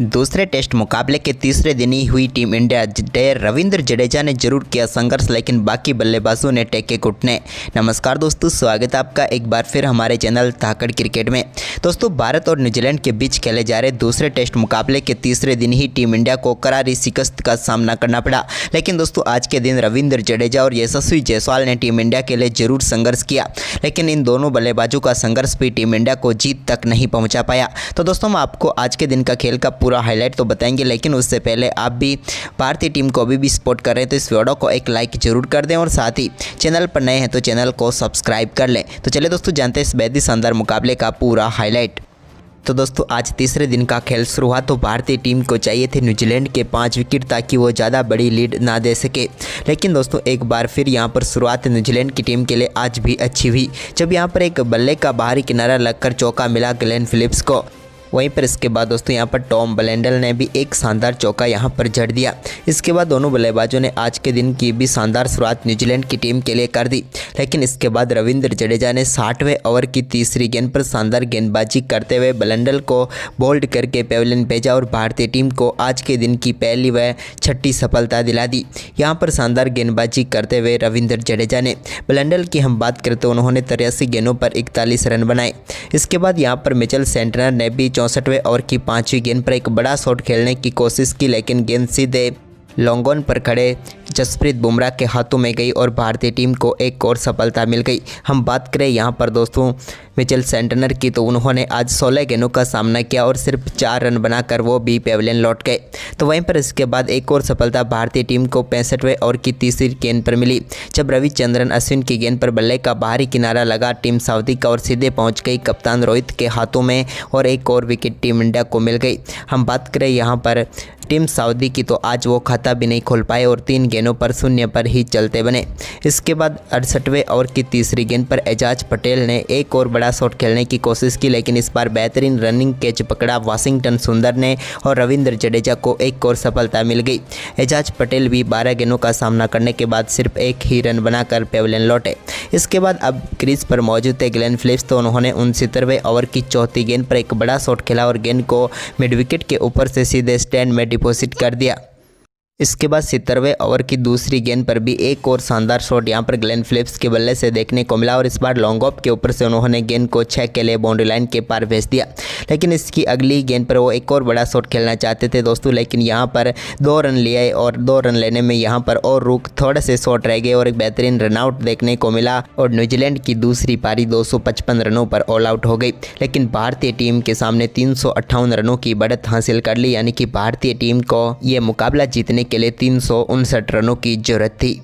दूसरे टेस्ट मुकाबले के तीसरे दिन ही हुई team India day. Ravindra Jadeja ने जरूर किया संघर्ष, लेकिन बाकी बल्लेबाजों ने टेके घुटने। नमस्कार दोस्तों, स्वागत है आपका एक बार फिर हमारे चैनल धाकड़ क्रिकेट में। दोस्तों, भारत और न्यूजीलैंड के बीच खेले जा रहे दूसरे टेस्ट मुकाबले के तीसरे दिन ही टीम इंडिया को करारी शिकस्त का सामना करना पड़ा। लेकिन दोस्तों, आज के दिन रविंद्र जडेजा और यशस्वी जायसवाल ने टीम इंडिया के लिए जरूर संघर्ष किया, लेकिन इन दोनों बल्लेबाजों का संघर्ष भी टीम इंडिया को जीत तक नहीं पहुँचा पाया। तो दोस्तों, हम आपको आज के दिन का खेल का पूरा हाईलाइट तो बताएंगे, लेकिन उससे पहले आप भी भारतीय टीम को अभी भी सपोर्ट कर रहे हैं तो इस वीडियो को एक लाइक जरूर कर दें और साथ ही चैनल पर नए हैं तो चैनल को सब्सक्राइब कर लें। तो चलिए दोस्तों, जानते हैं इस बेहद शानदार मुकाबले का पूरा हाईलाइट। तो दोस्तों, आज तीसरे दिन का खेल शुरू हुआ तो भारतीय टीम को चाहिए थे न्यूजीलैंड के 5 विकेट ताकि वो ज़्यादा बड़ी लीड ना दे सके। लेकिन दोस्तों, एक बार फिर यहां पर शुरुआत न्यूजीलैंड की टीम के लिए आज भी अच्छी हुई, जब यहां पर एक बल्ले का बाहरी किनारा लगकर चौका मिला ग्लेन फिलिप्स को। वहीं पर इसके बाद दोस्तों यहाँ पर टॉम ब्लेंडल ने भी एक शानदार चौका यहाँ पर जड़ दिया। इसके बाद दोनों बल्लेबाजों ने आज के दिन की भी शानदार शुरुआत न्यूजीलैंड की टीम के लिए कर दी। लेकिन इसके बाद रविंद्र जडेजा ने 60वें ओवर की तीसरी गेंद पर शानदार गेंदबाजी करते हुए ब्लेंडल को बोल्ड करके पेविलियन भेजा और भारतीय टीम को आज के दिन की पहली व छठी सफलता दिला दी। यहाँ पर शानदार गेंदबाजी करते हुए रविंद्र जडेजा ने, ब्लेंडल की हम बात करें तो उन्होंने 83 गेंदों पर 41 रन बनाए। इसके बाद यहाँ पर मिचेल सेंटनर ने भी 64वें ओवर की 5वीं गेंद पर एक बड़ा शॉट खेलने की कोशिश की, लेकिन गेंद सीधे लॉन्ग ऑन पर खड़े जसप्रीत बुमराह के हाथों में गई और भारतीय टीम को एक और सफलता मिल गई। हम बात करें यहाँ पर दोस्तों मिचेल सेंटनर की, तो उन्होंने आज 16 गेंदों का सामना किया और सिर्फ 4 रन बनाकर वो भी पेविलियन लौट गए। तो वहीं पर इसके बाद एक और सफलता भारतीय टीम को 65वें ओवर की तीसरी गेंद पर मिली, जब रविचंद्रन अश्विन की गेंद पर बल्ले का बाहरी किनारा लगा टीम सऊदी का और सीधे पहुँच गई कप्तान रोहित के हाथों में और एक और विकेट टीम इंडिया को मिल गई। हम बात करें यहाँ पर टीम सऊदी की, तो आज वो खाता भी नहीं खोल पाए और 3 गेंदों पर 0 पर ही चलते बने। इसके बाद 68वें ओवर की तीसरी गेंद पर एजाज पटेल ने एक और बड़ा शॉट खेलने की कोशिश की, लेकिन इस बार बेहतरीन रनिंग कैच पकड़ा वाशिंगटन सुंदर ने और रविंद्र जडेजा को एक और सफलता मिल गई। एजाज पटेल भी 12 गेंदों का सामना करने के बाद सिर्फ एक ही रन बनाकर पेविलियन लौटे। इसके बाद अब क्रीज पर मौजूद थे ग्लेन फिलिप्स, तो उन्होंने 69वें ओवर की चौथी गेंद पर एक बड़ा शॉट खेला और गेंद को मिड विकेट के ऊपर से सीधे स्टैंड में डिपॉजिट कर दिया। इसके बाद 70वें ओवर की दूसरी गेंद पर भी एक और शानदार शॉट यहां पर ग्लेन फिलिप्स के बल्ले से देखने को मिला और इस बार लॉन्ग ऑफ के ऊपर से उन्होंने गेंद को 6 के लिए बाउंड्री लाइन के पार भेज दिया। लेकिन इसकी अगली गेंद पर वो एक और बड़ा शॉट खेलना चाहते थे दोस्तों, लेकिन यहां पर 2 रन लिए और 2 रन लेने में यहां पर और रुक थोड़े से शॉट रह गए और एक बेहतरीन रनआउट देखने को मिला और न्यूजीलैंड की दूसरी पारी 255 रनों पर ऑल आउट हो गई। लेकिन भारतीय टीम के सामने 358 रनों की बढ़त हासिल कर ली, यानी कि भारतीय टीम को ये मुकाबला जीतने के लिए 359 रनों की जरूरत थी।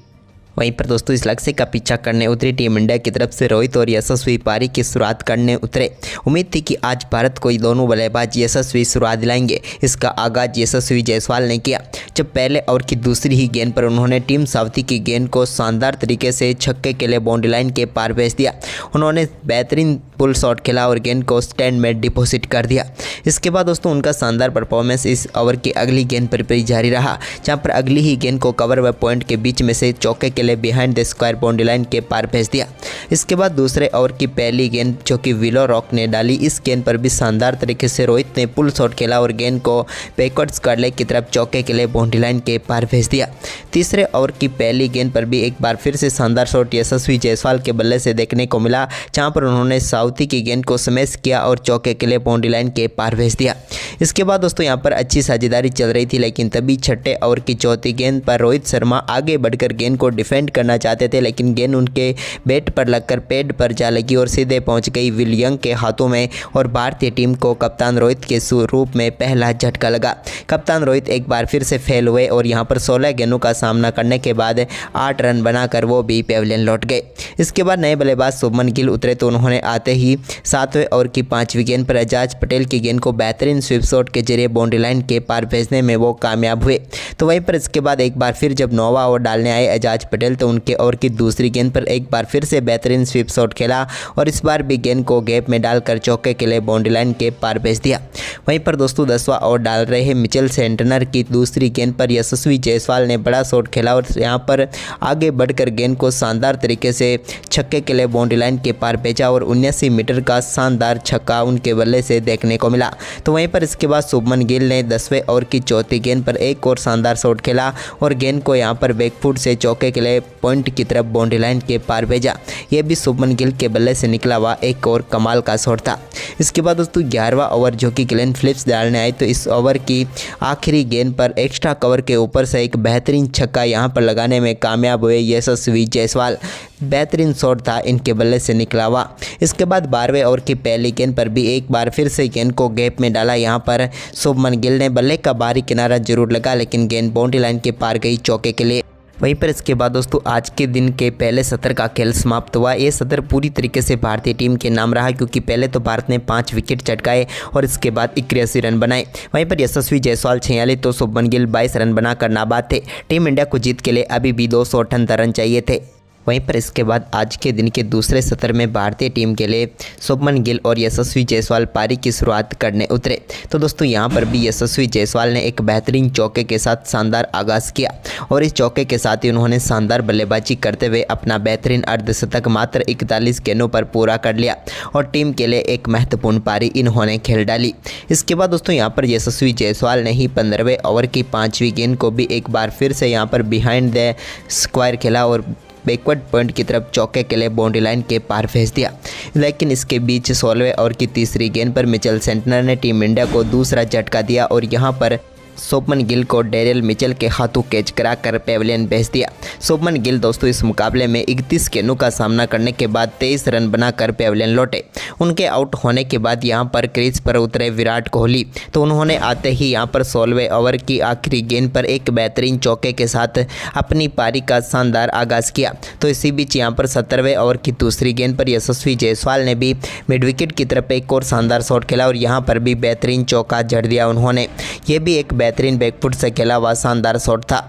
वहीं पर दोस्तों, इस लक्ष्य का पीछा करने उतरी टीम इंडिया की तरफ से रोहित और यशस्वी पारी की शुरुआत करने उतरे। उम्मीद थी कि आज भारत को दोनों बल्लेबाज यशस्वी शुरुआत दिलाएंगे। इसका आगाज यशस्वी जायसवाल ने किया, जब पहले ओवर की दूसरी ही गेंद पर उन्होंने टीम सऊदी की गेंद को शानदार तरीके से छक्के के लिए बाउंड्री लाइन के पार भेज दिया। उन्होंने बेहतरीन पुल शॉट खेला और गेंद को स्टैंड में डिपॉजिट कर दिया। इसके बाद दोस्तों, उनका शानदार परफॉर्मेंस इस ओवर की अगली गेंद पर भी जारी रहा, जहाँ पर अगली ही गेंद को कवर व पॉइंट के बीच में से चौके के लिए behind the square boundary line के पार भेज दिया। इसके बाद दूसरे ओवर की पहली गेंद जो कि विलो रॉक ने डाली, इस गेंद पर भी शानदार तरीके से रोहित ने पुल शॉट खेला और गेंद को बैकवर्ड्स कर्ले की तरफ चौके के लिए बाउंड्री लाइन के पार भेज दिया। तीसरे ओवर की पहली गेंद पर भी एक बार फिर से शानदार शॉट यशस्वी जायसवाल के बल्ले से देखने को मिला, जहां पर उन्होंने सऊदी की गेंद को स्मैश किया और चौके के लिए बाउंड्री लाइन के पार भेज दिया। इसके बाद दोस्तों, यहां पर अच्छी साझेदारी चल रही थी, लेकिन तभी छठे ओवर की चौथी गेंद पर रोहित शर्मा आगे बढ़कर गेंद को डिफेंड करना चाहते थे, लेकिन गेंद उनके बैट पर लगकर पैड पर जा लगी और सीधे पहुंच गई विल यंग के हाथों में और भारतीय टीम को कप्तान रोहित के रूप में पहला झटका लगा। कप्तान रोहित एक बार फिर से फेल हुए और यहां पर 16 गेंदों का सामना करने के बाद 8 रन बनाकर वो भी पेविलियन लौट गए। इसके बाद नए बल्लेबाज शुभमन गिल उतरे, तो उन्होंने आते ही 7वें ओवर की 5वीं गेंद पर एजाज पटेल की गेंद को बेहतरीन स्वीप शॉट के जरिए बाउंड्री लाइन के पार भेजने में वो कामयाब हुए। तो वहीं पर इसके बाद एक बार फिर जब 9वां ओवर डालने आए एजाज पटेल पटेल तो उनके ओवर की दूसरी गेंद पर एक बार फिर से बेहतरीन स्वीप शॉट खेला और इस बार भी गेंद को गैप में डालकर चौके के लिए बाउंड्री लाइन के पार भेज दिया। वहीं पर दोस्तों 10वां ओवर डाल रहे मिचेल सेंटनर की दूसरी गेंद पर यशस्वी जायसवाल ने बड़ा शॉट खेला और यहां पर आगे बढ़कर गेंद को शानदार तरीके से छक्के के लिए बाउंड्री लाइन के पार भेजा और 79 मीटर का शानदार छक्का उनके बल्ले से देखने को मिला। तो वहीं पर इसके बाद शुभमन गिल ने 10वें ओवर की चौथी गेंद पर एक और शानदार शॉट खेला और गेंद को यहां पर बैकफुट से चौके के लिए पॉइंट की तरफ बाउंड्री लाइन के पार भेजा। यह भी शुभमन गिल के बल्ले से निकला हुआ एक और कमाल का शॉट था। इसके बाद दोस्तों 11वां ओवर जो कि ग्लेन फिलिप्स डालने आए तो इस ओवर की आखिरी गेंद पर एक्स्ट्रा कवर के ऊपर से एक बेहतरीन छक्का यहां पर लगाने में कामयाब हुए यशस्वी जायसवाल। बेहतरीन शॉट था इनके बल्ले से निकला हुआ। इसके बाद 12वें ओवर की पहली गेंद पर भी एक बार फिर से गेंद को गैप में डाला। यहां पर शुभमन गिल ने बल्ले का बाहरी किनारा जरूर लगा लेकिन गेंद बाउंड्री लाइन के पार गई चौके के लिए। वहीं पर इसके बाद दोस्तों आज के दिन के पहले सत्र का खेल समाप्त हुआ। ये सत्र पूरी तरीके से भारतीय टीम के नाम रहा क्योंकि पहले तो भारत ने 5 विकेट चटकाए और इसके बाद 81 रन बनाए। वहीं पर यशस्वी जायसवाल 46 तो शुभमन गिल 22 रन बनाकर नाबाद थे। टीम इंडिया को जीत के लिए अभी भी 278 रन चाहिए थे। वहीं पर इसके बाद आज के दिन के दूसरे सत्र में भारतीय टीम के लिए शुभमन गिल और यशस्वी जायसवाल पारी की शुरुआत करने उतरे। तो दोस्तों यहां पर भी यशस्वी जायसवाल ने एक बेहतरीन चौके के साथ शानदार आगाज़ किया और इस चौके के साथ ही उन्होंने शानदार बल्लेबाजी करते हुए अपना बेहतरीन अर्धशतक मात्र 41 गेंदों पर पूरा कर लिया और टीम के लिए एक महत्वपूर्ण पारी इन्होंने खेल डाली। इसके बाद दोस्तों यहाँ पर यशस्वी जायसवाल ने ही 15वें ओवर की 5वीं गेंद को भी एक बार फिर से यहाँ पर बिहाइंड द स्क्वायर खेला और बैकवर्ड पॉइंट की तरफ चौके के लिए बाउंड्री लाइन के पार भेज दिया। लेकिन इसके बीच 16वें ओवर की तीसरी गेंद पर मिचेल सेंटनर ने टीम इंडिया को दूसरा झटका दिया और यहां पर शुभमन गिल को डेरियल मिचेल के हाथों कैच कराकर पेविलियन भेज दिया। शुभमन गिल दोस्तों इस मुकाबले में 31 गेंदों का सामना करने के बाद 23 रन बनाकर पेविलियन लौटे। उनके आउट होने के बाद यहां पर क्रीज पर उतरे विराट कोहली तो उन्होंने आते ही यहां पर 16वें ओवर की आखिरी गेंद पर एक बेहतरीन चौके के साथ अपनी पारी का शानदार आगाज़ किया। तो इसी बीच यहां पर 17वें ओवर की दूसरी गेंद पर यशस्वी जायसवाल ने भी मिड विकेट की तरफ एक और शानदार शॉट खेला और यहां पर भी बेहतरीन चौका जड़ दिया उन्होंने। ये भी एक बेहतरीन बैकफुट से खेला हुआ शानदार शॉट था।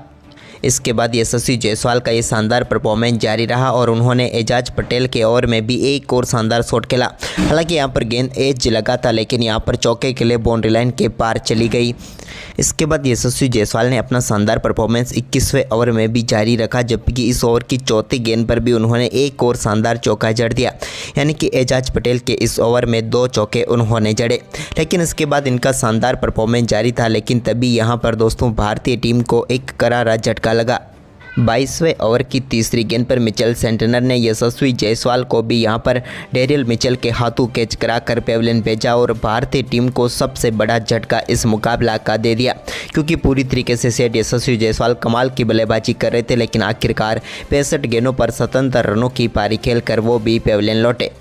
इसके बाद यशस्वी जायसवाल का ये शानदार परफॉर्मेंस जारी रहा और उन्होंने एजाज पटेल के ओवर में भी एक और शानदार शॉट खेला। हालांकि यहाँ पर गेंद एज लगा था लेकिन यहाँ पर चौके के लिए बाउंड्री लाइन के पार चली गई। इसके बाद यशस्वी जायसवाल ने अपना शानदार परफॉर्मेंस 21वें ओवर में भी जारी रखा जबकि इस ओवर की चौथी गेंद पर भी उन्होंने एक और शानदार चौका जड़ दिया। यानी कि एजाज पटेल के इस ओवर में 2 चौके उन्होंने जड़े। लेकिन इसके बाद इनका शानदार परफॉर्मेंस जारी था लेकिन तभी यहाँ पर दोस्तों भारतीय टीम को एक करारा झटका लगा। 22वें ओवर की तीसरी गेंद पर मिचेल सेंटनर ने यशस्वी जायसवाल को भी यहां पर डेरियल मिचेल के हाथों कैच कराकर पेविलियन भेजा और भारतीय टीम को सबसे बड़ा झटका इस मुकाबला का दे दिया क्योंकि पूरी तरीके से सेट यशस्वी जायसवाल कमाल की बल्लेबाजी कर रहे थे लेकिन आखिरकार 65 गेंदों पर 77 रनों की पारी खेलकर वो भी पेविलियन लौटे।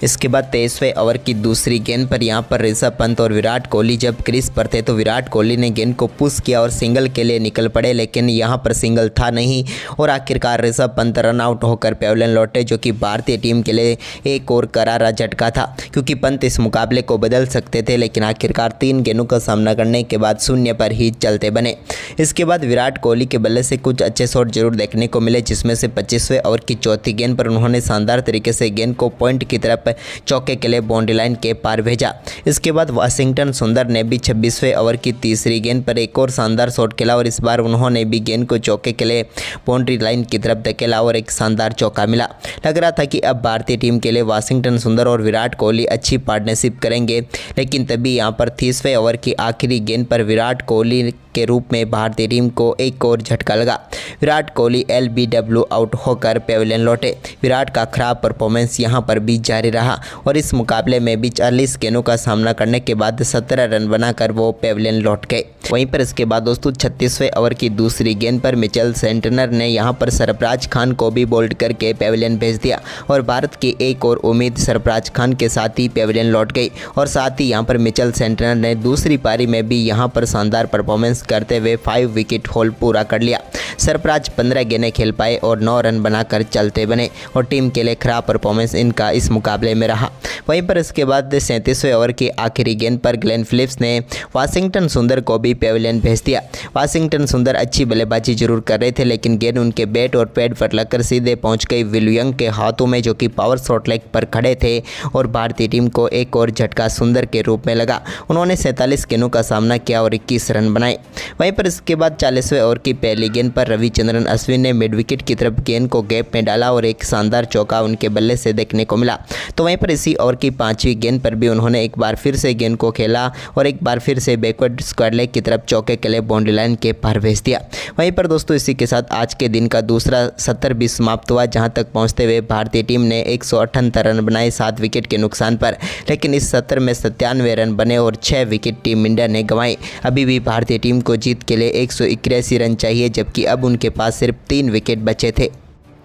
इसके बाद 23वें ओवर की दूसरी गेंद पर यहां पर ऋषभ पंत और विराट कोहली जब क्रीज पर थे तो विराट कोहली ने गेंद को पुश किया और सिंगल के लिए निकल पड़े लेकिन यहां पर सिंगल था नहीं और आखिरकार ऋषभ पंत रन आउट होकर पेविलियन लौटे जो कि भारतीय टीम के लिए एक और करारा झटका था क्योंकि पंत इस मुकाबले को बदल सकते थे लेकिन आखिरकार 3 गेंदों का सामना करने के बाद 0 पर ही चलते बने। इसके बाद विराट कोहली के बल्ले से कुछ अच्छे शॉट जरूर देखने को मिले जिसमें से 25वें ओवर की चौथी गेंद पर उन्होंने शानदार तरीके से गेंद को पॉइंट की तरफ चौके के लिए बाउंड्री लाइन के पार भेजा। इसके बाद वाशिंगटन सुंदर ने भी 26वें ओवर की तीसरी गेंद पर एक और शानदार शॉट खेला और इस बार उन्होंने भी गेंद को चौके के लिए बाउंड्री लाइन की तरफ धकेला और एक शानदार चौका मिला। लग रहा था कि अब भारतीय टीम के लिए वाशिंगटन सुंदर और विराट कोहली अच्छी पार्टनरशिप करेंगे लेकिन तभी यहां पर 30वें ओवर की आखिरी गेंद पर विराट कोहली के रूप में भारतीय टीम को एक और झटका लगा। विराट कोहली LBW आउट होकर पेविलियन लौटे। विराट का खराब परफॉर्मेंस यहां पर भी जारी रहा और इस मुकाबले में भी 40 गेंदों का सामना करने के बाद 17 रन बनाकर वो पेविलियन लौट गए। वहीं पर इसके बाद दोस्तों 36वें ओवर की दूसरी गेंद पर मिचेल सेंटनर ने यहां पर सरफराज खान को भी बोल्ड करके पेविलियन भेज दिया और भारत की एक और उम्मीद सरफराज खान के साथ ही पेविलियन लौट गई और साथ ही यहां पर मिचेल सेंटनर ने दूसरी पारी में भी यहां पर शानदार परफॉर्मेंस करते हुए 5 विकेट होल पूरा कर लिया। सरफराज 15 गेंदें खेल पाए और 9 रन बनाकर चलते बने और टीम के लिए खराब परफॉर्मेंस इनका इस मुकाबले में रहा। वहीं पर इसके बाद 37वें ओवर की आखिरी गेंद पर ग्लेन फिलिप्स ने वाशिंगटन सुंदर को भी पेविलियन भेज दिया। वाशिंगटन सुंदर अच्छी बल्लेबाजी जरूर कर रहे थे, लेकिन गेंद उनके बैट और पैड पर लगकर सीधे पहुंच गई विल यंग के हाथों में, जो कि पावर शॉट लेग पर खड़े थे और भारतीय टीम को एक और झटका सुंदर के रूप में लगा। उन्होंने 47 गेंदों का सामना किया और 21 रन बनाए। वहीं पर इसके बाद 40वें ओवर की पहली गेंद पर रविचंद्रन अश्विन ने मिड विकेट की तरफ गेंद को गैप में डाला और एक शानदार चौका उनके बल्ले से देखने को मिला। तो वहीं पर इसी ओवर की 5वीं गेंद पर भी उन्होंने एक बार फिर से गेंद को खेला और एक बार फिर से बैकवर्ड स्क्वायर लेग की तरफ चौके के लिए बाउंड्री लाइन के पार भेज दिया। वहीं पर दोस्तों इसी के साथ आज के दिन का दूसरा सत्र भी समाप्त हुआ, जहां तक पहुंचते हुए भारतीय टीम ने 178 रन बनाए 7 विकेट के नुकसान पर। लेकिन इस सत्र में 97 रन बने और 6 विकेट टीम इंडिया ने गंवाए। अभी भी भारतीय टीम को जीत के लिए 181 रन चाहिए, जबकि अब उनके पास सिर्फ 3 विकेट बचे थे।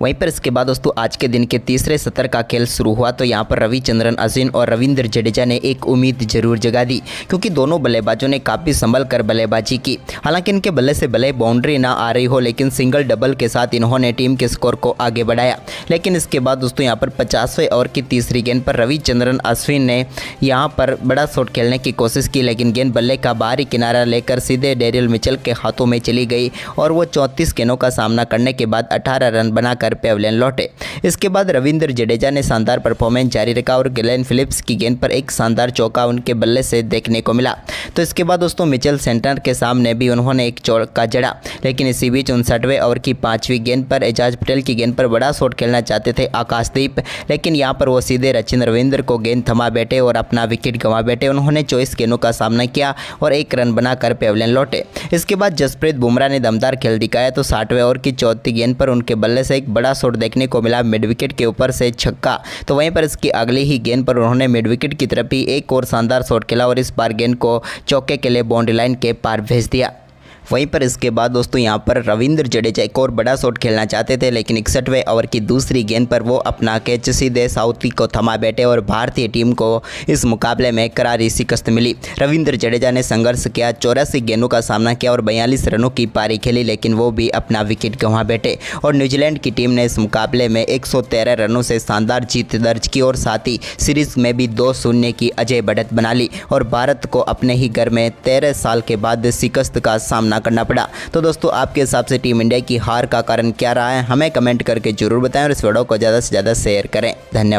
वहीं पर इसके बाद दोस्तों आज के दिन के तीसरे सत्र का खेल शुरू हुआ, तो यहाँ पर रविचंद्रन अश्विन और रविंद्र जडेजा ने एक उम्मीद जरूर जगा दी, क्योंकि दोनों बल्लेबाजों ने काफ़ी संभल कर बल्लेबाजी की। हालांकि इनके बल्ले से भले बाउंड्री ना आ रही हो, लेकिन सिंगल डबल के साथ इन्होंने टीम के स्कोर को आगे बढ़ाया। लेकिन इसके बाद दोस्तों यहाँ पर 50वें ओवर की तीसरी गेंद पर रविचंद्रन अश्विन ने यहाँ पर बड़ा शॉट खेलने की कोशिश की, लेकिन गेंद बल्ले का बाहरी किनारा लेकर सीधे डेरियल मिचेल के हाथों में चली गई और वो 34 गेंदों का सामना करने के बाद 18 रन बनाकर पेविलियन लौटे। इसके बाद रविंद्र जडेजा ने शानदार परफॉर्मेंस जारी रखा और ग्लेन फिलिप्स की गेंद पर एक शानदार चौका उनके बल्ले से देखने को मिला। तो इसके बाद दोस्तों मिचेल सेंटर के सामने भी उन्होंने एक चौका जड़ा, लेकिन इसी बीच 59वें ओवर की 5वीं गेंद पर एजाज पटेल की गेंद पर बड़ा शॉट खेलना चाहते थे आकाशदीप, लेकिन यहां पर वो सीधे सचिन रविंद्र को गेंद थमा बैठे और अपना विकेट गंवा बैठे। उन्होंने 24 गेंदों का सामना किया और 1 रन बनाकर पेविलियन लौटे। इसके बाद जसप्रीत बुमराह ने दमदार खेल दिखाया, तो 60वें ओवर की 34 गेंद पर उनके बल्ले से एक बड़ा शॉट देखने को मिला, मिड विकेट के ऊपर से छक्का। तो वहीं पर इसकी अगली ही गेंद पर उन्होंने मिड विकेट की तरफ ही एक और शानदार शॉट खेला और इस बार गेंद को चौके के लिए बाउंड्री लाइन के पार भेज दिया। वहीं पर इसके बाद दोस्तों यहाँ पर रविंद्र जडेजा एक और बड़ा शॉट खेलना चाहते थे, लेकिन 61वें ओवर की दूसरी गेंद पर वो अपना कैच सीधे साउथी को थमा बैठे और भारतीय टीम को इस मुकाबले में करारी शिकस्त मिली। रविंद्र जडेजा ने संघर्ष किया, 84 गेंदों का सामना किया और 42 रनों की पारी खेली, लेकिन वो भी अपना विकेट गंवा बैठे और न्यूजीलैंड की टीम ने इस मुकाबले में 113 रनों से शानदार जीत दर्ज की और साथ ही सीरीज में भी 2-0 की अजय बढ़त बना ली और भारत को अपने ही घर में 13 साल के बाद शिकस्त का सामना करना पड़ा। तो दोस्तों आपके हिसाब से टीम इंडिया की हार का कारण क्या रहा है, हमें कमेंट करके जरूर बताएं और इस वीडियो को ज़्यादा से ज़्यादा शेयर करें। धन्यवाद।